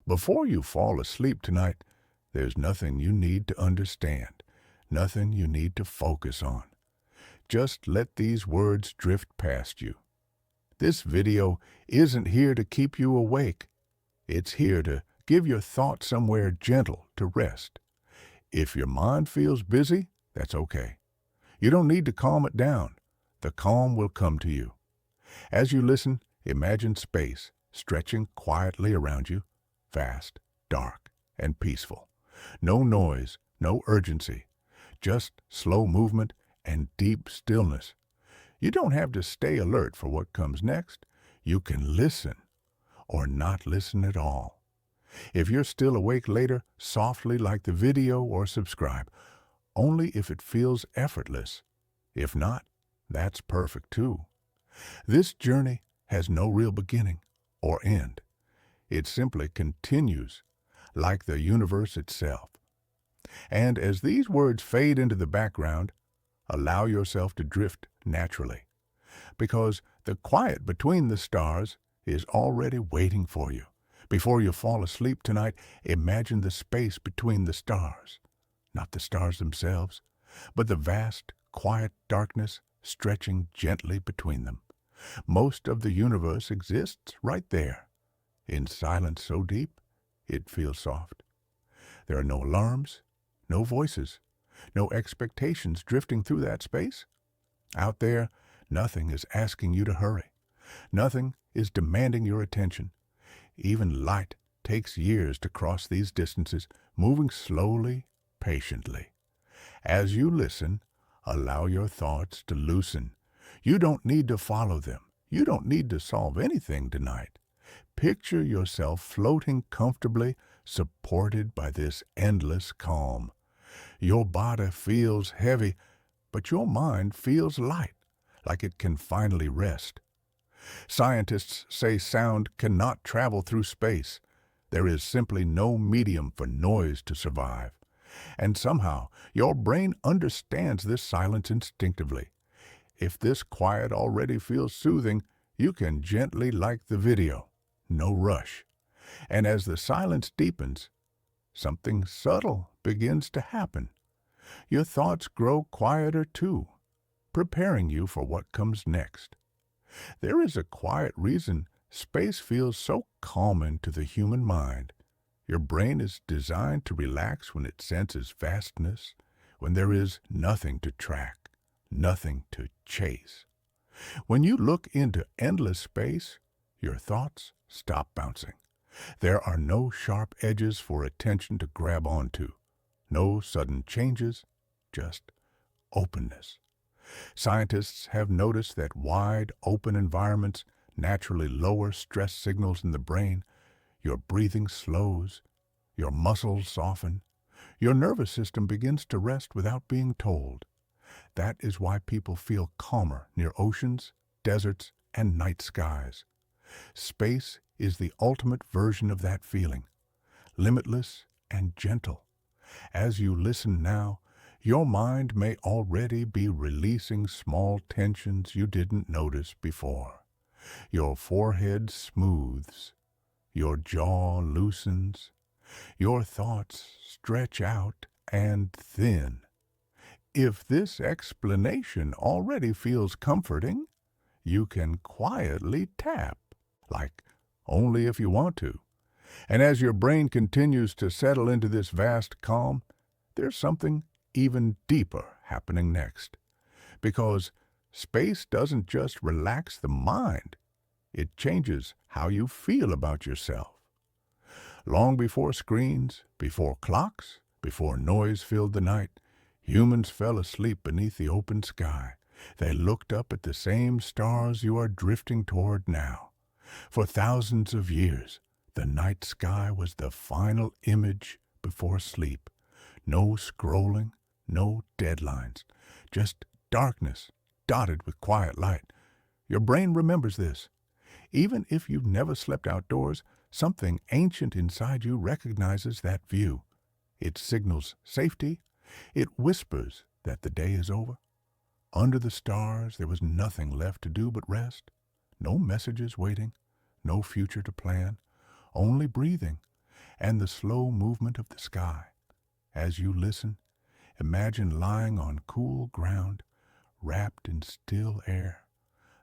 Before you fall asleep tonight, there's nothing you need to understand, nothing you need to focus on. Just let these words drift past you. This video isn't here to keep you awake. It's here to give your thoughts somewhere gentle to rest. If your mind feels busy, that's okay. You don't need to calm it down. The calm will come to you. As you listen, imagine space stretching quietly around you, vast, dark, and peaceful. No noise, no urgency, just slow movement and deep stillness. You don't have to stay alert for what comes next. You can listen or not listen at all. If you're still awake later, softly like the video or subscribe, only if it feels effortless. If not, that's perfect too. This journey has no real beginning or end. It simply continues like the universe itself. And as these words fade into the background, allow yourself to drift naturally, because the quiet between the stars is already waiting for you. Before you fall asleep tonight, imagine the space between the stars, not the stars themselves, but the vast, quiet darkness stretching gently between them. Most of the universe exists right there, in silence so deep it feels soft. There are no alarms, no voices, no expectations drifting through that space. Out there, nothing is asking you to hurry. Nothing is demanding your attention. Even light takes years to cross these distances, moving slowly, patiently. As you listen, allow your thoughts to loosen. You don't need to follow them. You don't need to solve anything tonight. Picture yourself floating comfortably, supported by this endless calm. Your body feels heavy, but your mind feels light, like it can finally rest. Scientists say sound cannot travel through space. There is simply no medium for noise to survive. And somehow, your brain understands this silence instinctively. If this quiet already feels soothing, you can gently like the video. No rush. And as the silence deepens, something subtle begins to happen. Your thoughts grow quieter too, preparing you for what comes next. There is a quiet reason space feels so calming to the human mind. Your brain is designed to relax when it senses vastness, when there is nothing to track, nothing to chase. When you look into endless space, your thoughts stop bouncing. There are no sharp edges for attention to grab onto, no sudden changes, just openness. Scientists have noticed that wide, open environments naturally lower stress signals in the brain. Your breathing slows, your muscles soften, your nervous system begins to rest without being told. That is why people feel calmer near oceans, deserts, and night skies. Space is the ultimate version of that feeling, limitless and gentle. As you listen now, your mind may already be releasing small tensions you didn't notice before. Your forehead smooths, your jaw loosens, your thoughts stretch out and thin. If this explanation already feels comforting, you can quietly tap, like only if you want to. And as your brain continues to settle into this vast calm, there's something even deeper happening next. Because space doesn't just relax the mind, it changes how you feel about yourself. Long before screens, before clocks, before noise filled the night, humans fell asleep beneath the open sky. They looked up at the same stars you are drifting toward now. For thousands of years, the night sky was the final image before sleep. No scrolling, no deadlines, just darkness dotted with quiet light. Your brain remembers this. Even if you've never slept outdoors, something ancient inside you recognizes that view. It signals safety. It whispers that the day is over. Under the stars, there was nothing left to do but rest. No messages waiting, no future to plan, only breathing. and the slow movement of the sky. As you listen, imagine lying on cool ground, wrapped in still air.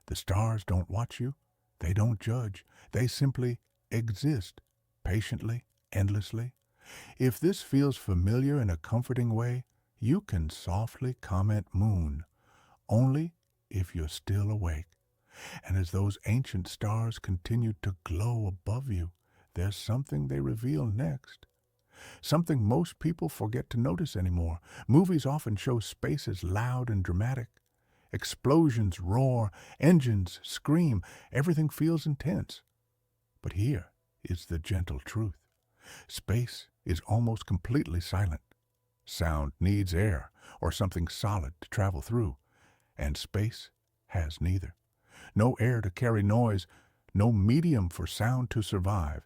The stars don't watch you, they don't judge, they simply exist, patiently, endlessly. If this feels familiar in a comforting way, you can softly comment moon, only if you're still awake. And as those ancient stars continue to glow above you, there's something they reveal next. Something most people forget to notice anymore. Movies often show space as loud and dramatic. Explosions roar, engines scream, everything feels intense. But here is the gentle truth. Space is almost completely silent. Sound needs air or something solid to travel through, and space has neither. No air to carry noise, no medium for sound to survive.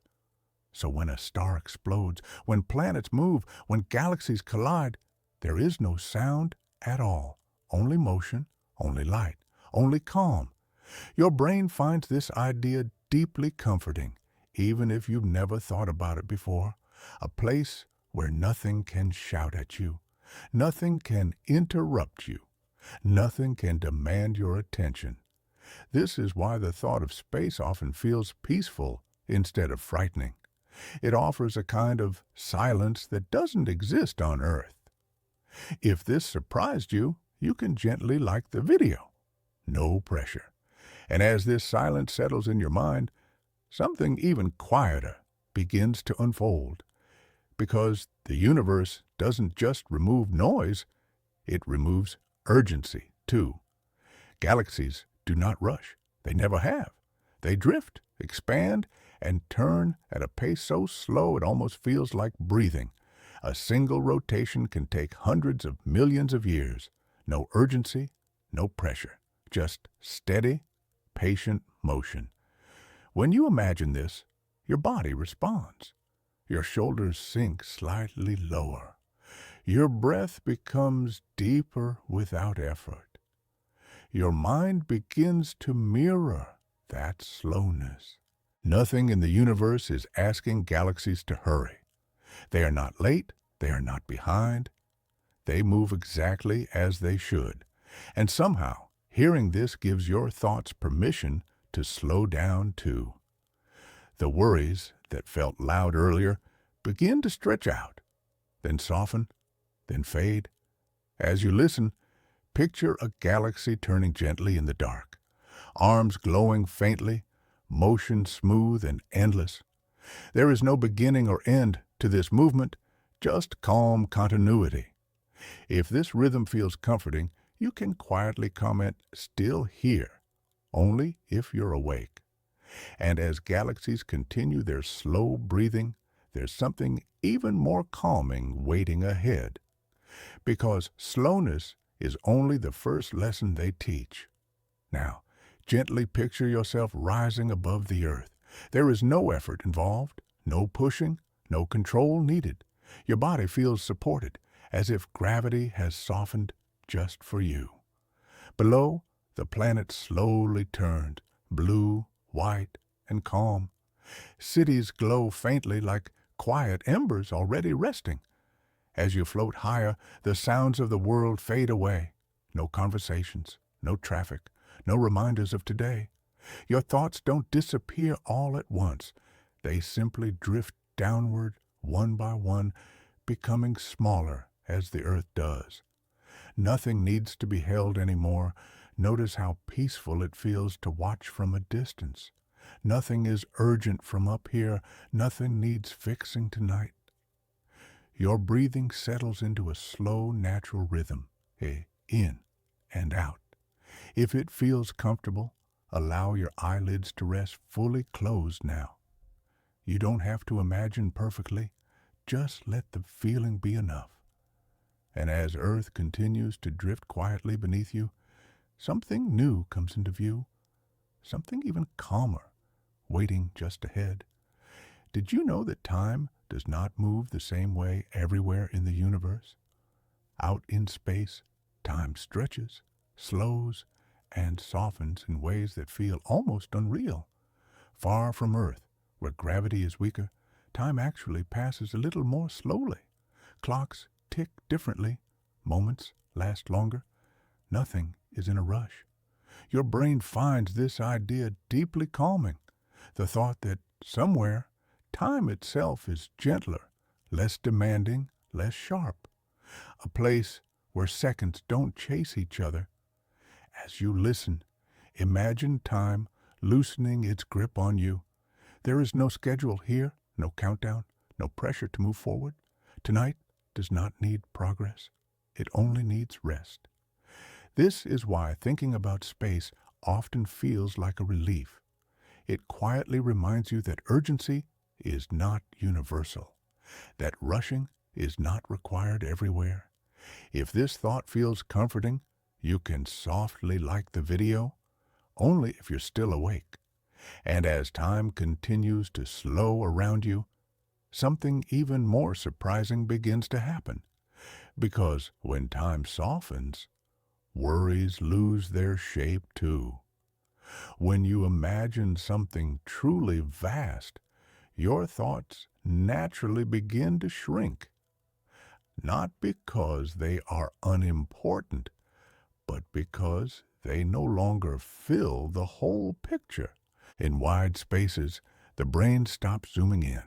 So when a star explodes, when planets move, when galaxies collide, there is no sound at all, only motion, only light, only calm. Your brain finds this idea deeply comforting, even if you've never thought about it before. A place where nothing can shout at you, nothing can interrupt you, nothing can demand your attention. This is why the thought of space often feels peaceful instead of frightening. It offers a kind of silence that doesn't exist on Earth. If this surprised you, you can gently like the video. No pressure. And as this silence settles in your mind, something even quieter begins to unfold. Because the universe doesn't just remove noise, it removes urgency, too. Galaxies do not rush. They never have. They drift, expand, and turn at a pace so slow it almost feels like breathing. A single rotation can take hundreds of millions of years. No urgency, no pressure. Just steady, patient motion. When you imagine this, your body responds. Your shoulders sink slightly lower. Your breath becomes deeper without effort. Your mind begins to mirror that slowness. Nothing in the universe is asking galaxies to hurry. They are not late, they are not behind. They move exactly as they should. And somehow, hearing this gives your thoughts permission to slow down too. The worries that felt loud earlier begin to stretch out, then soften, then fade. As you listen, picture a galaxy turning gently in the dark, arms glowing faintly, motion smooth and endless. There is no beginning or end to this movement, just calm continuity. If this rhythm feels comforting, you can quietly comment, "Still here," only if you're awake. And as galaxies continue their slow breathing, there's something even more calming waiting ahead. Because slowness is only the first lesson they teach. Now, gently picture yourself rising above the earth. There is no effort involved, no pushing, no control needed. Your body feels supported, as if gravity has softened just for you. Below, the planet slowly turned, blue, white, and calm. Cities glow faintly like quiet embers already resting. As you float higher, the sounds of the world fade away. No conversations, no traffic, no reminders of today. Your thoughts don't disappear all at once. They simply drift downward, one by one, becoming smaller as the earth does. Nothing needs to be held anymore. Notice how peaceful it feels to watch from a distance. Nothing is urgent from up here. Nothing needs fixing tonight. Your breathing settles into a slow, natural rhythm, in and out. If it feels comfortable, allow your eyelids to rest fully closed now. You don't have to imagine perfectly. Just let the feeling be enough. And as Earth continues to drift quietly beneath you, something new comes into view, something even calmer, waiting just ahead. Did you know that time does not move the same way everywhere in the universe? Out in space, time stretches, slows, and softens in ways that feel almost unreal. Far from Earth, where gravity is weaker, time actually passes a little more slowly. Clocks tick differently. Moments last longer. Nothing is in a rush. Your brain finds this idea deeply calming. The thought that somewhere, time itself is gentler, less demanding, less sharp. A place where seconds don't chase each other. As you listen, imagine time loosening its grip on you. There is no schedule here, no countdown, no pressure to move forward. Tonight does not need progress. It only needs rest. This is why thinking about space often feels like a relief. It quietly reminds you that urgency is not universal, that rushing is not required everywhere. If this thought feels comforting, you can softly like the video, only if you're still awake. And as time continues to slow around you, something even more surprising begins to happen. Because when time softens, worries lose their shape too. When you imagine something truly vast, your thoughts naturally begin to shrink. Not because they are unimportant, but because they no longer fill the whole picture. In wide spaces, the brain stops zooming in.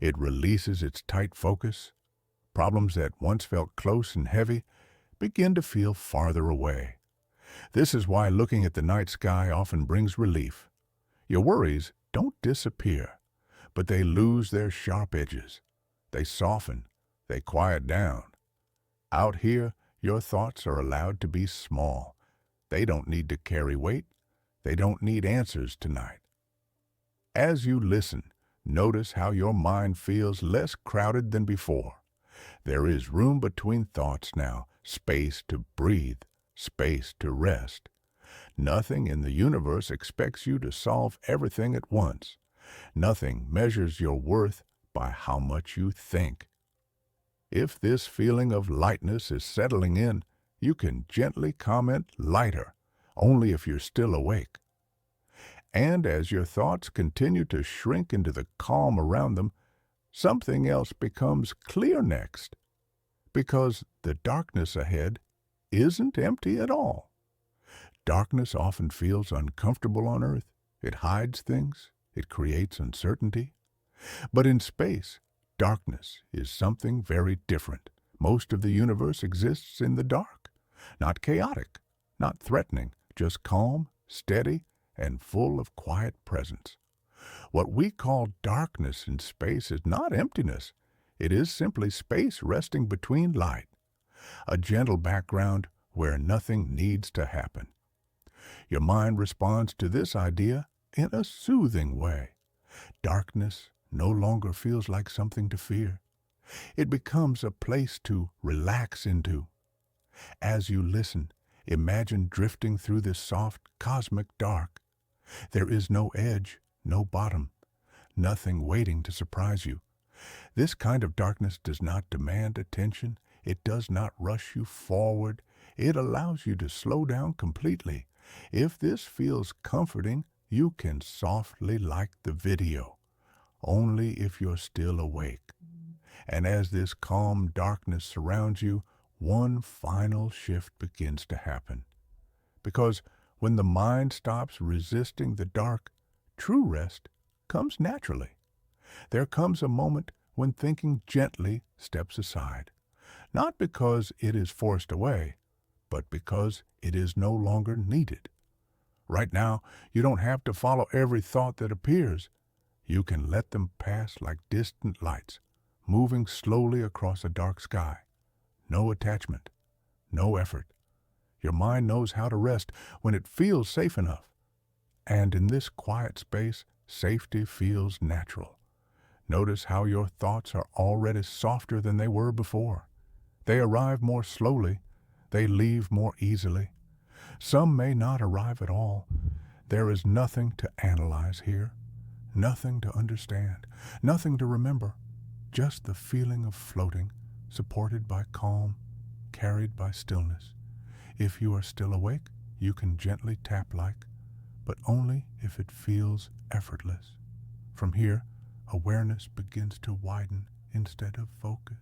It releases its tight focus. Problems that once felt close and heavy begin to feel farther away. This is why looking at the night sky often brings relief. Your worries don't disappear, but they lose their sharp edges. They soften, they quiet down. Out here, your thoughts are allowed to be small. They don't need to carry weight. They don't need answers tonight. As you listen, notice how your mind feels less crowded than before. There is room between thoughts now, space to breathe, space to rest. Nothing in the universe expects you to solve everything at once. Nothing measures your worth by how much you think. If this feeling of lightness is settling in, you can gently comment lighter, only if you're still awake. And as your thoughts continue to shrink into the calm around them, something else becomes clear next. Because the darkness ahead isn't empty at all. Darkness often feels uncomfortable on Earth. It hides things. It creates uncertainty. But in space, darkness is something very different. Most of the universe exists in the dark. Not chaotic, not threatening, just calm, steady, and full of quiet presence. What we call darkness in space is not emptiness. It is simply space resting between light. A gentle background where nothing needs to happen. Your mind responds to this idea in a soothing way. Darkness no longer feels like something to fear. It becomes a place to relax into. As you listen, imagine drifting through this soft, cosmic dark. There is no edge, no bottom, nothing waiting to surprise you. This kind of darkness does not demand attention. It does not rush you forward. It allows you to slow down completely. If this feels comforting, you can softly like the video, only if you're still awake. And as this calm darkness surrounds you, one final shift begins to happen. Because when the mind stops resisting the dark, true rest comes naturally. There comes a moment when thinking gently steps aside, not because it is forced away, but because it is no longer needed. Right now, you don't have to follow every thought that appears. You can let them pass like distant lights, moving slowly across a dark sky. No attachment, no effort. Your mind knows how to rest when it feels safe enough. And in this quiet space, safety feels natural. Notice how your thoughts are already softer than they were before. They arrive more slowly. They leave more easily. Some may not arrive at all. There is nothing to analyze here, nothing to understand, nothing to remember, just the feeling of floating, supported by calm, carried by stillness. If you are still awake, you can gently tap like, but only if it feels effortless. From here, Awareness begins to widen instead of focus.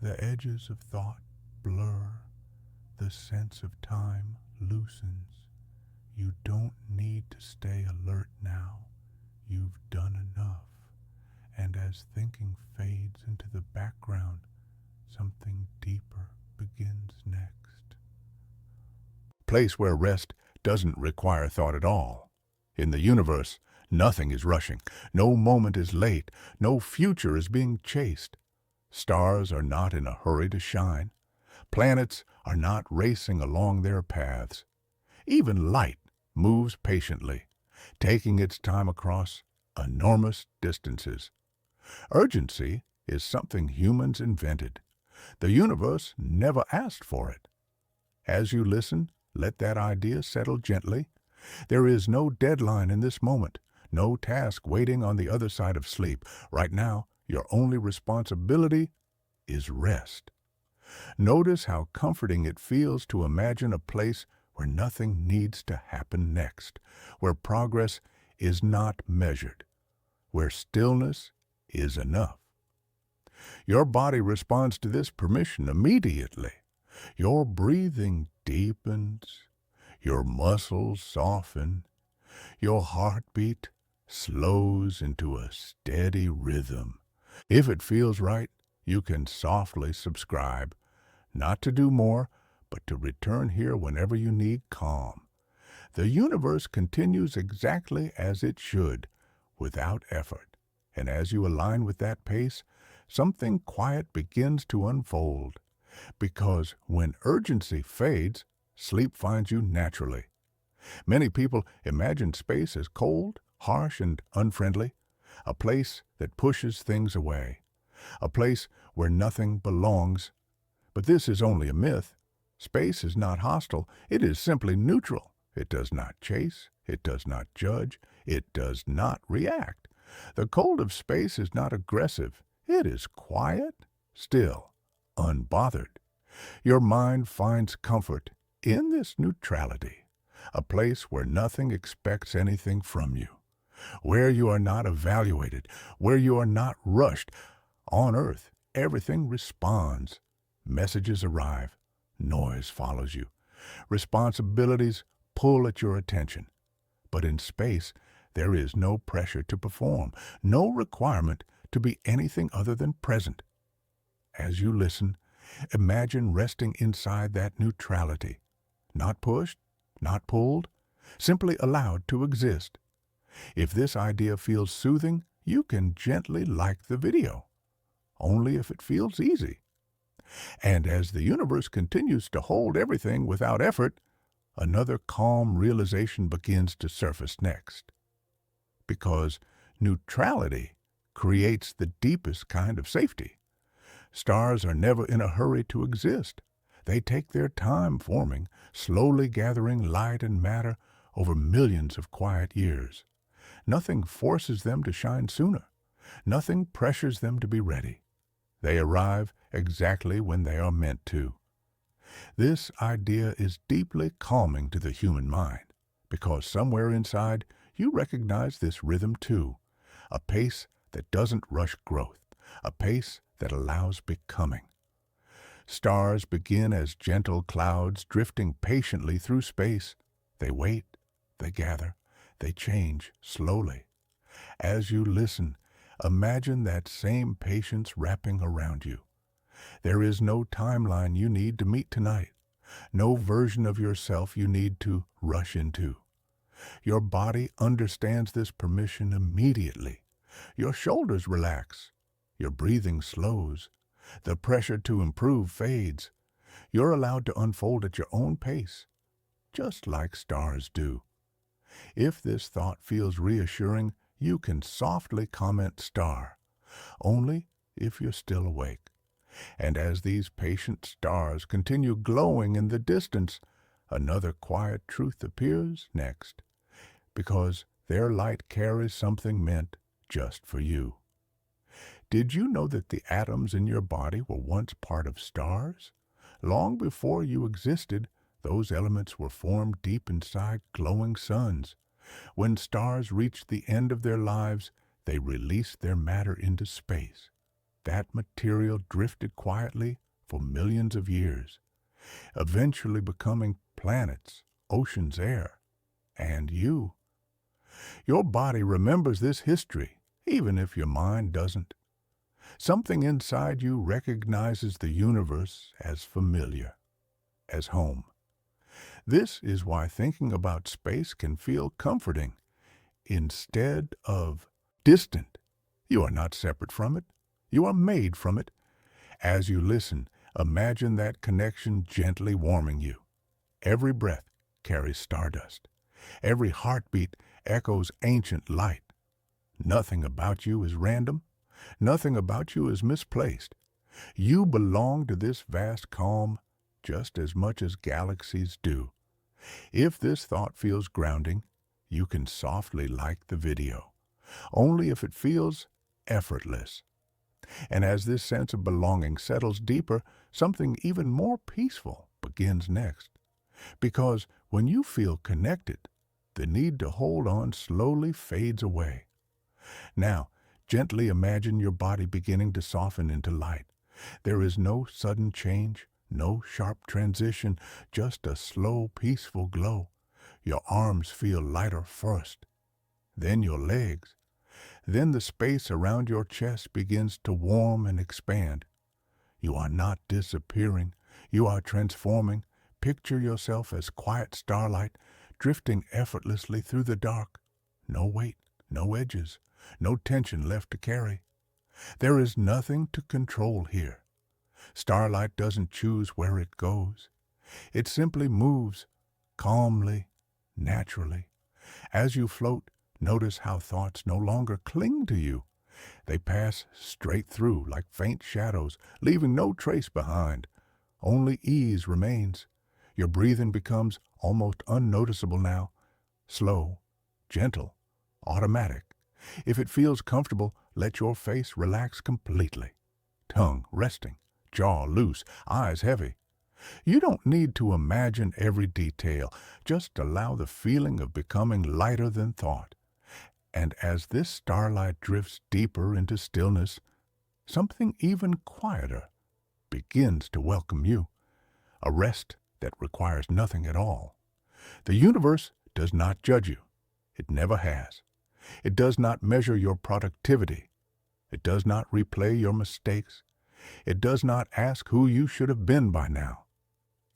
The edges of thought blur. The sense of time loosens. You don't need to stay alert now. You've done enough. And as thinking fades into the background, something deeper begins next. Place where rest doesn't require thought at all. In the universe, nothing is rushing. No moment is late. No future is being chased. Stars are not in a hurry to shine. Planets are not racing along their paths. Even light moves patiently, taking its time across enormous distances. Urgency is something humans invented. The universe never asked for it. As you listen, let that idea settle gently. There is no deadline in this moment, no task waiting on the other side of sleep. Right now, your only responsibility is rest. Notice how comforting it feels to imagine a place where nothing needs to happen next, where progress is not measured, where stillness is enough. Your body responds to this permission immediately. Your breathing deepens, your muscles soften, your heartbeat slows into a steady rhythm. If it feels right, you can softly subscribe, not to do more, but to return here whenever you need calm. The universe continues exactly as it should, without effort. And as you align with that pace, something quiet begins to unfold. Because when urgency fades, sleep finds you naturally. Many people imagine space as cold, harsh, and unfriendly, a place that pushes things away, a place where nothing belongs. But this is only a myth. Space is not hostile. It is simply neutral. It does not chase. It does not judge. It does not react. The cold of space is not aggressive. It is quiet, still, unbothered. Your mind finds comfort in this neutrality, a place where nothing expects anything from you, where you are not evaluated, where you are not rushed. On Earth, everything responds. Messages arrive. Noise follows you. Responsibilities pull at your attention. But in space, there is no pressure to perform, no requirement to be anything other than present. As you listen, imagine resting inside that neutrality, not pushed, not pulled, simply allowed to exist. If this idea feels soothing, you can gently like the video, only if it feels easy. And as the universe continues to hold everything without effort, another calm realization begins to surface next. Because neutrality creates the deepest kind of safety. Stars are never in a hurry to exist. They take their time forming, slowly gathering light and matter over millions of quiet years. Nothing forces them to shine sooner. Nothing pressures them to be ready. They arrive exactly when they are meant to. This idea is deeply calming to the human mind, because somewhere inside you recognize this rhythm too, a pace that doesn't rush growth, a pace that allows becoming. Stars begin as gentle clouds drifting patiently through space. They wait, they gather, they change slowly. As you listen, imagine that same patience wrapping around you. There is no timeline you need to meet tonight, no version of yourself you need to rush into. Your body understands this permission immediately. Your shoulders relax. Your breathing slows. The pressure to improve fades. You're allowed to unfold at your own pace, just like stars do. If this thought feels reassuring, you can softly comment star, only if you're still awake. And as these patient stars continue glowing in the distance, another quiet truth appears next, because their light carries something meant just for you. Did you know that the atoms in your body were once part of stars? Long before you existed, those elements were formed deep inside glowing suns. When stars reached the end of their lives, They released their matter into space. That material drifted quietly for millions of years, eventually becoming planets, oceans, air, and you. Your body remembers this history, even if your mind doesn't. Something inside you recognizes the universe as familiar, as home. This is why thinking about space can feel comforting instead of distant. You are not separate from it. You are made from it. As you listen, imagine that connection gently warming you. Every breath carries stardust. Every heartbeat echoes ancient light. Nothing about you is random. Nothing about you is misplaced. You belong to this vast calm just as much as galaxies do. If this thought feels grounding, you can softly like the video, only if it feels effortless. And as this sense of belonging settles deeper, something even more peaceful begins next. Because when you feel connected, the need to hold on slowly fades away. Now, gently imagine your body beginning to soften into light. There is no sudden change, no sharp transition, just a slow, peaceful glow. Your arms feel lighter first, then your legs. Then the space around your chest begins to warm and expand. You are not disappearing. You are transforming. Picture yourself as quiet starlight drifting effortlessly through the dark. No weight, no edges, no tension left to carry. There is nothing to control here. Starlight doesn't choose where it goes. It simply moves calmly, naturally. As you float, notice how thoughts no longer cling to you. They pass straight through like faint shadows, leaving no trace behind. Only ease remains. Your breathing becomes almost unnoticeable now, slow, gentle, automatic. If it feels comfortable, let your face relax completely. Tongue resting, jaw loose, eyes heavy. You don't need to imagine every detail. Just allow the feeling of becoming lighter than thought. And as this starlight drifts deeper into stillness, something even quieter begins to welcome you. A rest that requires nothing at all. The universe does not judge you. It never has. It does not measure your productivity. It does not replay your mistakes. It does not ask who you should have been by now.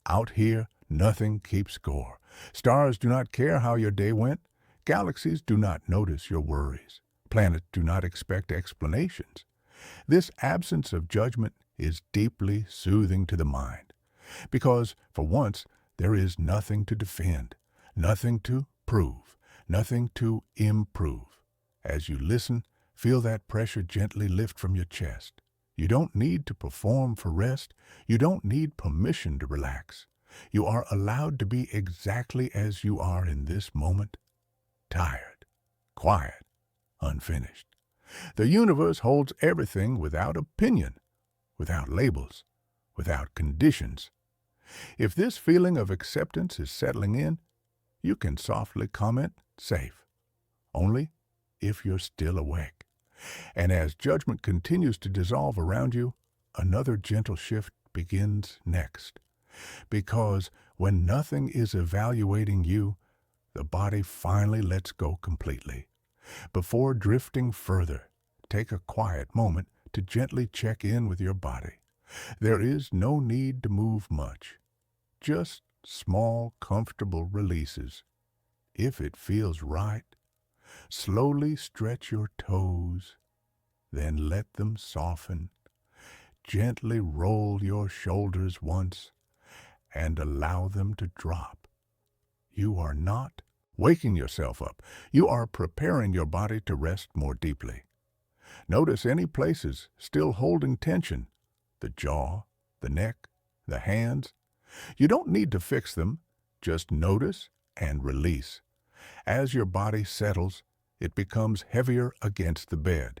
Out here, nothing keeps score. Stars do not care how your day went. Galaxies do not notice your worries. Planets do not expect explanations. This absence of judgment is deeply soothing to the mind, because, for once, there is nothing to defend, nothing to prove, nothing to improve. As you listen, feel that pressure gently lift from your chest. You don't need to perform for rest. You don't need permission to relax. You are allowed to be exactly as you are in this moment. Tired, quiet, unfinished. The universe holds everything without opinion, without labels, without conditions. If this feeling of acceptance is settling in, you can softly comment, safe. Only if you're still awake. And as judgment continues to dissolve around you, another gentle shift begins next. Because when nothing is evaluating you, the body finally lets go completely. Before drifting further, take a quiet moment to gently check in with your body. There is no need to move much, just small, comfortable releases. If it feels right, slowly stretch your toes, then let them soften. Gently roll your shoulders once and allow them to drop. You are not waking yourself up. You are preparing your body to rest more deeply. Notice any places still holding tension, the jaw, the neck, the hands. You don't need to fix them, just notice and release. As your body settles, it becomes heavier against the bed.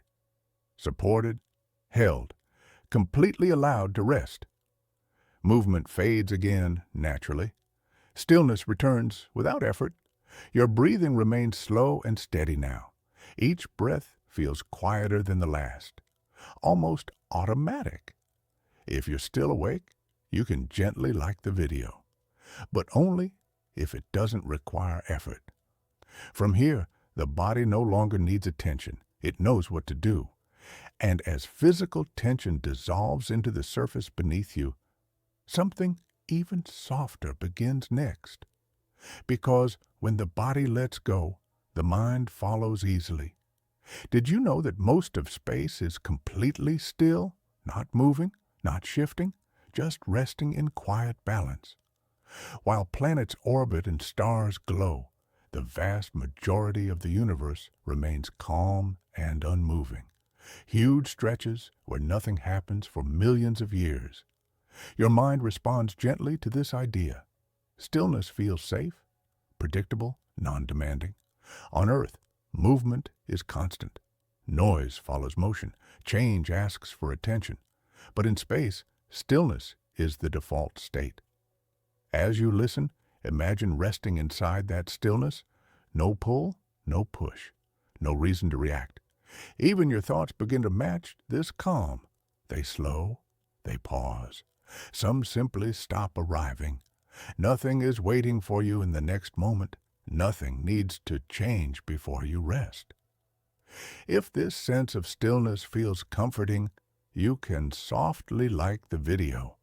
Supported, held, completely allowed to rest. Movement fades again naturally. Stillness returns without effort. Your breathing remains slow and steady now. Each breath feels quieter than the last, almost automatic. If you're still awake, you can gently like the video, but only if it doesn't require effort. From here, the body no longer needs attention. It knows what to do. And as physical tension dissolves into the surface beneath you, something even softer begins next. Because when the body lets go, the mind follows easily. Did you know that most of space is completely still, not moving, not shifting, just resting in quiet balance? While planets orbit and stars glow, the vast majority of the universe remains calm and unmoving. Huge stretches where nothing happens for millions of years. Your mind responds gently to this idea. Stillness feels safe, predictable, non-demanding. On Earth, movement is constant. Noise follows motion. Change asks for attention. But in space, stillness is the default state. As you listen, imagine resting inside that stillness. No pull, no push, no reason to react. Even your thoughts begin to match this calm. They slow, they pause. Some simply stop arriving. Nothing is waiting for you in the next moment. Nothing needs to change before you rest. If this sense of stillness feels comforting, you can softly like the video,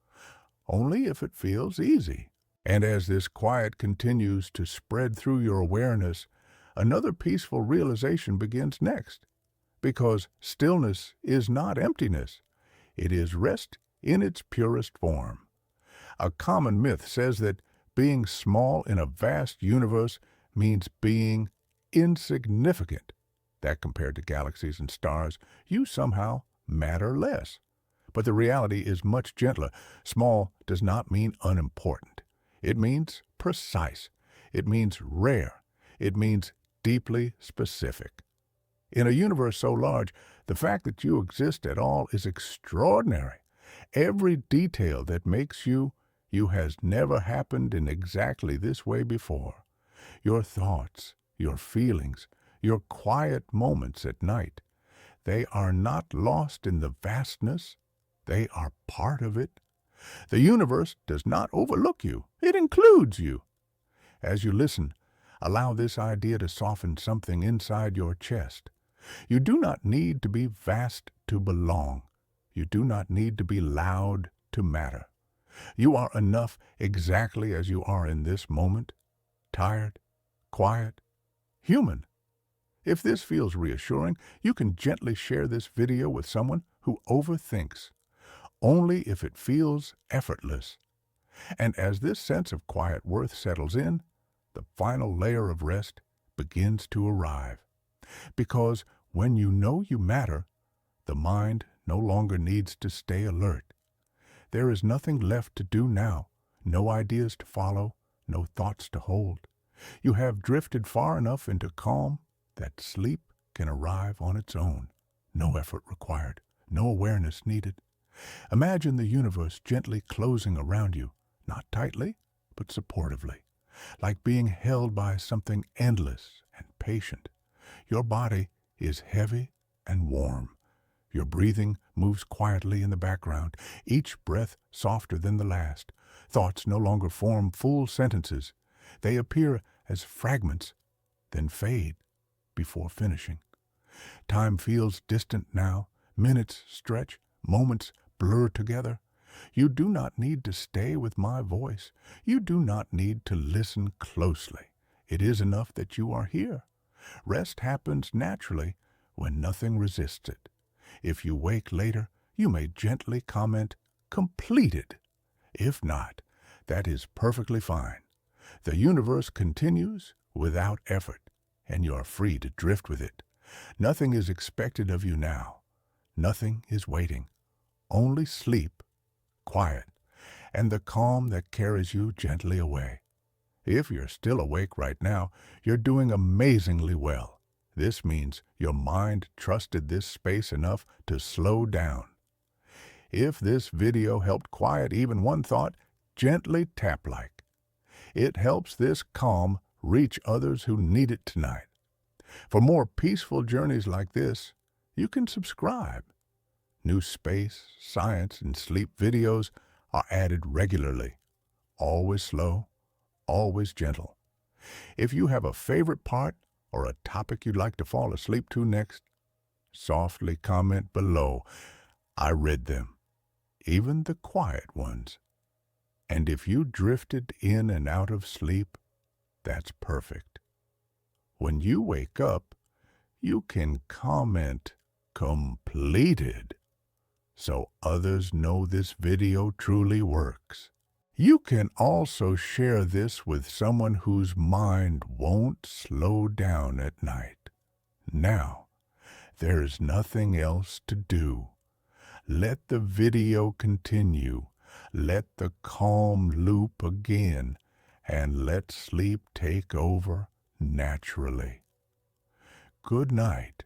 only if it feels easy. And as this quiet continues to spread through your awareness, another peaceful realization begins next. Because stillness is not emptiness. It is rest in its purest form. A common myth says that being small in a vast universe means being insignificant. That compared to galaxies and stars, you somehow matter less. But the reality is much gentler. Small does not mean unimportant. It means precise. It means rare. It means deeply specific. In a universe so large, the fact that you exist at all is extraordinary. Every detail that makes you has never happened in exactly this way before. Your thoughts, your feelings, your quiet moments at night, they are not lost in the vastness. They are part of it. The universe does not overlook you. It includes you. As you listen, allow this idea to soften something inside your chest. You do not need to be vast to belong. You do not need to be loud to matter. You are enough exactly as you are in this moment, tired, quiet, human. If this feels reassuring, you can gently share this video with someone who overthinks, only if it feels effortless. And as this sense of quiet worth settles in, the final layer of rest begins to arrive. Because when you know you matter, the mind no longer needs to stay alert. There is nothing left to do now, no ideas to follow, no thoughts to hold. You have drifted far enough into calm that sleep can arrive on its own. No effort required, no awareness needed. Imagine the universe gently closing around you, not tightly, but supportively, like being held by something endless and patient. Your body is heavy and warm. Your breathing moves quietly in the background, each breath softer than the last. Thoughts no longer form full sentences. They appear as fragments, then fade before finishing. Time feels distant now. Minutes stretch, moments blur together. You do not need to stay with my voice. You do not need to listen closely. It is enough that you are here. Rest happens naturally when nothing resists it. If you wake later, you may gently comment, "completed." If not, that is perfectly fine. The universe continues without effort, and you are free to drift with it. Nothing is expected of you now. Nothing is waiting. Only sleep, quiet, and the calm that carries you gently away. If you're still awake right now, you're doing amazingly well. This means your mind trusted this space enough to slow down. If this video helped quiet even one thought, gently tap like. It helps this calm reach others who need it tonight. For more peaceful journeys like this, you can subscribe. New space, science, and sleep videos are added regularly. Always slow, always gentle. If you have a favorite part or a topic you'd like to fall asleep to next, softly comment below. I read them, even the quiet ones. And if you drifted in and out of sleep, that's perfect. When you wake up, you can comment completed so others know this video truly works. You can also share this with someone whose mind won't slow down at night. Now, there is nothing else to do. Let the video continue. Let the calm loop begin, and let sleep take over naturally. Good night.